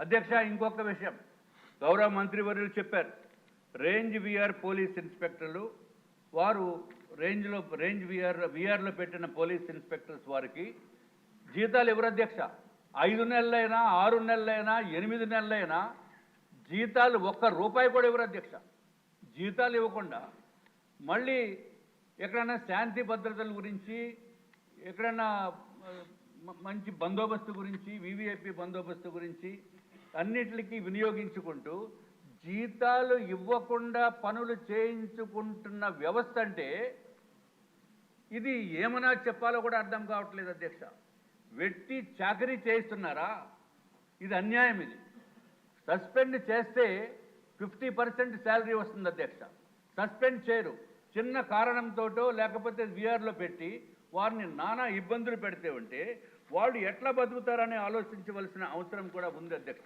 అధ్యక్ష, ఇంకొక విషయం గౌరవ మంత్రివర్యులు చెప్పారు. రేంజ్ విఆర్ పోలీస్ ఇన్స్పెక్టర్లు వారు రేంజ్ విఆర్లో పెట్టిన పోలీస్ ఇన్స్పెక్టర్స్ వారికి జీతాలు ఎవరు అధ్యక్ష? 5 నెలలైనా 6 నెలలైనా 8 నెలలైనా జీతాలు ఒక్క రూపాయి కూడా ఎవరు అధ్యక్ష? జీతాలు ఇవ్వకుండా మళ్ళీ ఎక్కడైనా శాంతి భద్రతల గురించి, ఎక్కడైనా మంచి బందోబస్తు గురించి, వివిఐపి బందోబస్తు గురించి అన్నిటికీ వినియోగించుకుంటూ జీతాలు ఇవ్వకుండా పనులు చేయించుకుంటున్న వ్యవస్థ అంటే ఇది ఏమన్నా చెప్పాలో కూడా అర్థం కావట్లేదు అధ్యక్ష. వెట్టి చాకరీ చేయిస్తున్నారా? ఇది అన్యాయం. ఇది సస్పెండ్ చేస్తే 50% శాలరీ వస్తుంది అధ్యక్ష. సస్పెండ్ చేయరు, చిన్న కారణంతోటో లేకపోతే విఆర్లో పెట్టి వారిని నానా ఇబ్బందులు పెడితే ఉంటే వాళ్ళు ఎట్లా బతుకుతారని ఆలోచించవలసిన అవసరం కూడా ఉంది అధ్యక్ష.